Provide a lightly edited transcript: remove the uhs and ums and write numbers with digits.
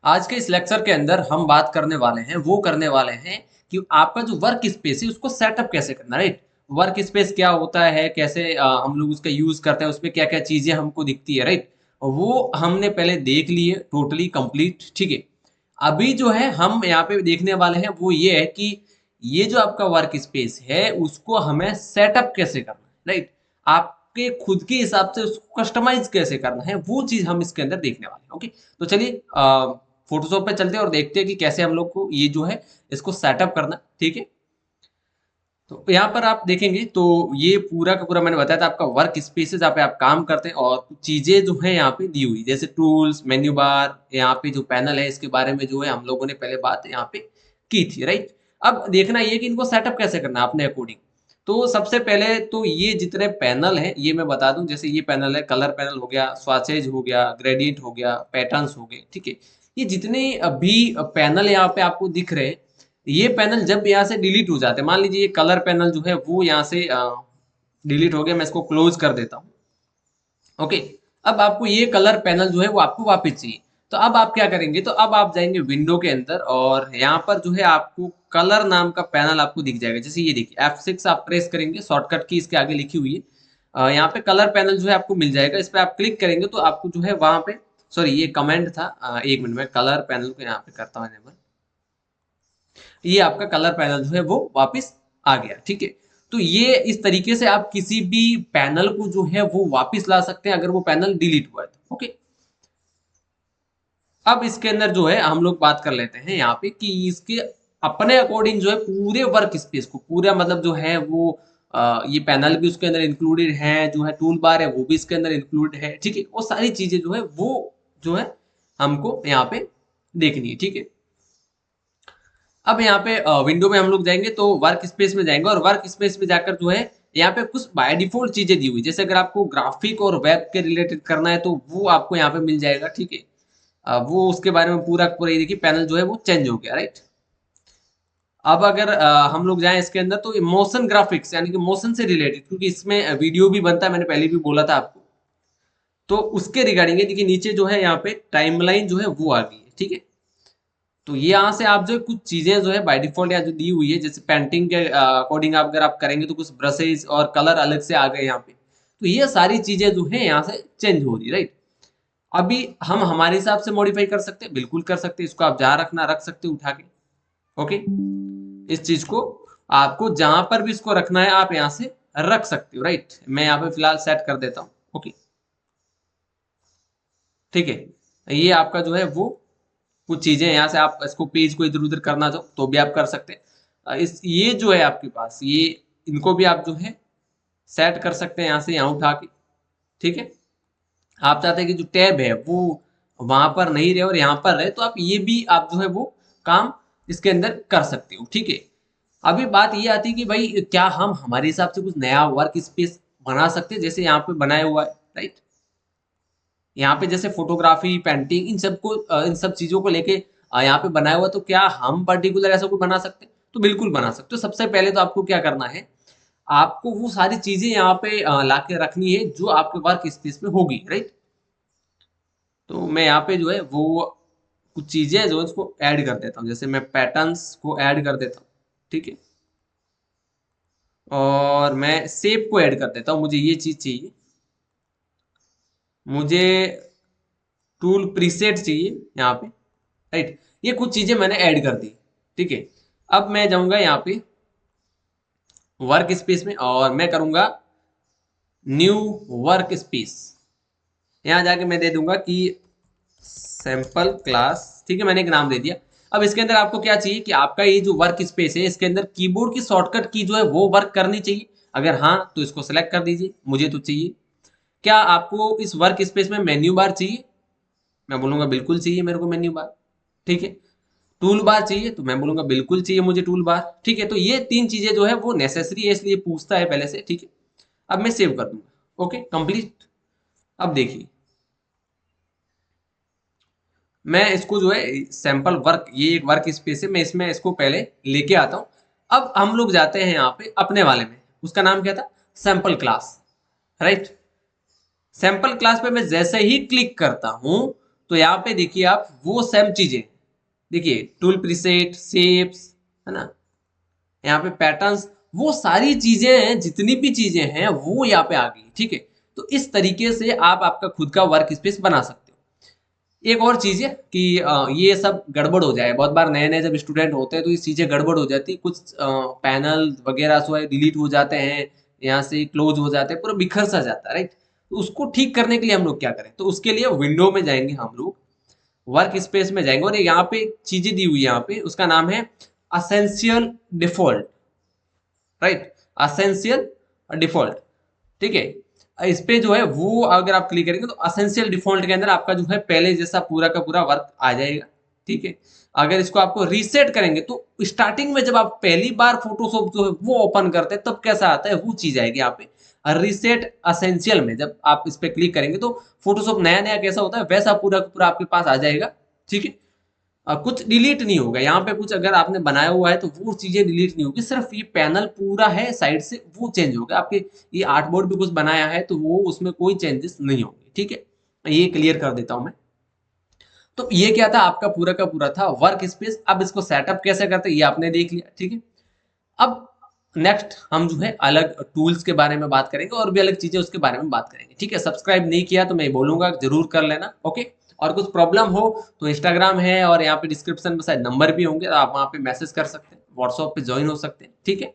आज के इस लेक्चर के अंदर हम बात करने वाले हैं कि आपका जो वर्क स्पेस है उसको सेटअप कैसे करना, राइट। वर्क स्पेस क्या होता है, कैसे हम लोग उसका यूज करते हैं, उसमें क्या क्या चीजें हमको दिखती है, राइट। वो हमने पहले देख ली है टोटली कंप्लीट, ठीक है। अभी जो है हम यहाँ पे देखने वाले हैं वो ये है कि ये जो आपका वर्क स्पेस है उसको हमें सेटअप कैसे करना है, राइट। आपके खुद के हिसाब से उसको कस्टमाइज कैसे करना है, वो चीज हम इसके अंदर देखने वाले हैं, ओके। तो चलिए फोटोशॉप पे चलते हैं और देखते हैं कि कैसे हम लोग को ये जो है इसको सेटअप करना, ठीक है। तो यहाँ पर आप देखेंगे तो ये पूरा का पूरा मैंने बताया था आपका वर्क स्पेस है जहाँ पे आप काम करते हैं, और कुछ चीजें जो है यहाँ पे दी हुई जैसे टूल्स, मेन्यू बार, यहाँ पे जो पैनल है इसके बारे में जो है हम लोगों ने पहले बात यहाँ पे की थी, राइट। अब देखना ये कि इनको सेटअप कैसे करना है अपने अकॉर्डिंग। तो सबसे पहले तो ये जितने पैनल हैं ये मैं बता दूं, जैसे ये पैनल है, कलर पैनल हो गया, स्वाचेज हो गया, ग्रेडियंट हो गया, पैटर्न्स हो गए, ठीक है। ये जितने अभी पैनल यहाँ पे आपको दिख रहे हैं, ये पैनल जब यहाँ से डिलीट हो जाते हैं, मान लीजिए ये कलर पैनल जो है वो यहाँ से डिलीट हो गया, मैं इसको क्लोज कर देता हूँ, ओके। अब आपको ये कलर पैनल जो है वो आपको वापस चाहिए। तो अब आप क्या करेंगे, तो अब आप जाएंगे विंडो के अंदर और यहाँ पर जो है आपको कलर नाम का पैनल आपको दिख जाएगा। जैसे ये देखिए F6 आप प्रेस करेंगे, शॉर्टकट की इसके आगे लिखी हुई है, यहाँ पे कलर पैनल जो है आपको मिल जाएगा। इस पे आप क्लिक करेंगे तो आपको जो है वहां पे, सॉरी ये कमेंट था, एक मिनट में कलर पैनल को यहाँ पे करता हूँ enable। ये आपका कलर पैनल जो है वो वापस आ गया, ठीक है। तो ये इस तरीके से आप किसी भी पैनल को जो है वो वापस ला सकते हैं अगर वो पैनल डिलीट हुआ है तो, ओके। अब इसके अंदर जो है हम लोग बात कर लेते हैं यहाँ पे कि इसके अपने अकॉर्डिंग जो है पूरे वर्क स्पेस को, पूरा मतलब जो है वो ये पैनल भी उसके अंदर इंक्लूडेड है, जो है टूल बार है वो भी इसके अंदर इंक्लूडेड है, ठीक है। वो सारी चीजें जो है वो जो है हमको यहाँ पे देखनी है, ठीक है। अब यहाँ पे विंडो में हम लोग जाएंगे तो वर्क स्पेस में जाएंगे, और वर्क स्पेस में जाकर जो है यहाँ पे कुछ बाय डिफॉल्ट चीजें दी हुई, जैसे अगर आपको ग्राफिक और वेब के रिलेटेड करना है तो वो आपको यहाँ पे मिल जाएगा, ठीक है। वो उसके बारे में पूरा पूरा ये देखिए पैनल जो है वो चेंज हो गया, राइट। अब अगर हम लोग जाएं इसके अंदर तो मोशन ग्राफिक्स यानी कि मोशन से रिलेटेड, क्योंकि इसमें वीडियो भी बनता है, मैंने पहले भी बोला था आपको, तो उसके रिगार्डिंग देखिए नीचे जो है यहाँ पे टाइमलाइन जो है वो आ गई है, ठीक है। तो ये यहाँ से आप जो कुछ चीजें जो है बाय डिफॉल्ट यहाँ जो दी हुई है, जैसे पेंटिंग के अकॉर्डिंग आप अगर आप करेंगे तो कुछ ब्रशेज और कलर अलग से आ गए यहाँ पे। तो ये सारी चीजें जो है यहाँ से चेंज हो रही, राइट। अभी हम हमारे हिसाब से मॉडिफाई कर सकते हैं, बिल्कुल कर सकते हैं, इसको आप जहां रखना रख सकते हो उठा के, ओके। इस चीज को आपको जहां पर भी इसको रखना है आप यहाँ से रख सकते हो, राइट। मैं यहाँ पे फिलहाल सेट कर देता हूँ, ओके, ठीक है। ये आपका जो है वो कुछ चीजें यहाँ से आप इसको पेज को इधर उधर करना चाहो तो भी आप कर सकते हैं। इस ये जो है आपके पास ये, इनको भी आप जो है सेट कर सकते हैं यहाँ से, यहाँ उठा के, ठीक है। आप चाहते हैं कि जो टैब है वो वहां पर नहीं रहे और यहाँ पर रहे, तो आप ये भी आप जो है वो काम इसके अंदर कर सकते हो, ठीक है। अभी बात ये आती है कि भाई क्या हम हमारे हिसाब से कुछ नया वर्क स्पेस बना सकते हैं, जैसे यहाँ पे बनाया हुआ है, राइट। यहाँ पे जैसे फोटोग्राफी, पेंटिंग, इन सबको इन सब चीजों को लेके यहाँ पे बनाया हुआ, तो क्या हम पर्टिकुलर ऐसा कुछ बना सकते हैं? तो बिल्कुल बना सकते हो। सबसे पहले तो आपको क्या करना है, आपको वो सारी चीजें यहाँ पे लाके रखनी है जो आपके वर्क स्पेस में होगी, राइट। तो मैं यहाँ पे जो है वो कुछ चीजें जो है उसको ऐड कर देता हूँ, जैसे मैं पैटर्न्स को ऐड कर देता हूँ, ठीक है। और मैं शेप को ऐड कर देता हूँ, मुझे ये चीज चाहिए, मुझे टूल प्रीसेट चाहिए यहाँ पे, राइट। ये कुछ चीजें मैंने ऐड कर दी, ठीक है। अब मैं जाऊंगा यहाँ पे वर्क स्पेस में और मैं करूंगा न्यू वर्क स्पेस। यहाँ जाके मैं दे दूंगा कि सैंपल क्लास, ठीक है, मैंने एक नाम दे दिया। अब इसके अंदर आपको क्या चाहिए कि आपका ये जो वर्क स्पेस है इसके अंदर कीबोर्ड की शॉर्टकट की जो है वो वर्क करनी चाहिए। अगर हाँ तो इसको सेलेक्ट कर दीजिए, मुझे तो चाहिए। क्या आपको इस वर्क स्पेस में मेन्यू बार चाहिए? मैं बोलूंगा बिल्कुल चाहिए मेरे को मेन्यू बार, ठीक है। टूल बार चाहिए तो मैं बोलूंगा बिल्कुल चाहिए मुझे टूल बार, ठीक है। तो ये तीन चीजें जो है वो नेसेसरी है, इसलिए पूछता है पहले से, ठीक है। अब मैं सेव कर दूंगा, ओके, कंप्लीट। अब देखिए मैं इसको जो है सैंपल वर्क, ये एक वर्क स्पेस है, मैं इसमें इसको पहले लेके आता हूं। अब हम लोग जाते हैं यहाँ पे अपने वाले में, उसका नाम क्या था, sample class, right. Sample class पे मैं जैसे ही क्लिक करता हूं तो यहाँ पे देखिए आप वो सेम चीजें, देखिए टूल प्रीसेट, शेप्स, है ना, यहाँ पे पैटर्न्स, वो सारी चीजें हैं, जितनी भी चीजें हैं वो यहाँ पे आ गई, ठीक है। तो इस तरीके से आप आपका खुद का वर्क स्पेस बना सकते हो। एक और चीज है कि ये सब गड़बड़ हो जाए, बहुत बार नए नए जब स्टूडेंट होते हैं तो ये चीजें गड़बड़ हो जाती है, कुछ पैनल वगैरह जो है डिलीट हो जाते हैं, यहाँ से क्लोज हो जाते हैं, पूरा बिखर सा जाता है, राइट। तो उसको ठीक करने के लिए हम लोग क्या करें, तो उसके लिए विंडो में जाएंगे हम लोग, वर्क स्पेस में जाएंगे, और यहाँ पे चीजें दी हुई है, यहाँ पे उसका नाम है essential default, right, essential default, ठीक है। इस पे जो है वो अगर आप क्लिक करेंगे तो असेंशियल डिफॉल्ट के अंदर आपका जो है पहले जैसा पूरा का पूरा वर्क आ जाएगा, ठीक है। अगर इसको आपको रीसेट करेंगे तो स्टार्टिंग में जब आप पहली बार फोटोशॉप जो है वो ओपन करते हैं तब कैसा आता है वो चीज आएगी यहाँ पे। रीसेट असेंशियल में जब आप इस पे क्लिक करेंगे तो फोटोशॉप नया नया कैसा होता है वैसा पूरा का पूरा आपके पास आ जाएगा, ठीक है। कुछ डिलीट नहीं होगा यहाँ पे, कुछ अगर आपने बनाया हुआ है तो वो चीजें डिलीट नहीं होगी, सिर्फ ये पैनल पूरा है साइड से वो चेंज होगा। आपके ये आर्टबोर्ड भी कुछ बनाया है तो वो उसमें कोई चेंजेस नहीं होंगे, ठीक है। ये क्लियर कर देता हूं मैं। तो ये क्या था, आपका पूरा का पूरा था वर्क स्पेस। अब इसको सेटअप कैसे करते हैं ये आपने देख लिया, ठीक है। अब नेक्स्ट हम जो है अलग टूल्स के बारे में बात करेंगे और भी अलग चीजें उसके बारे में बात करेंगे, ठीक है। सब्सक्राइब नहीं किया तो मैं बोलूंगा जरूर कर लेना, ओके। और कुछ प्रॉब्लम हो तो इंस्टाग्राम है और यहाँ पे डिस्क्रिप्शन में शायद नंबर भी होंगे, आप वहाँ पे मैसेज कर सकते हैं, व्हाट्सएप पे ज्वाइन हो सकते हैं, ठीक है।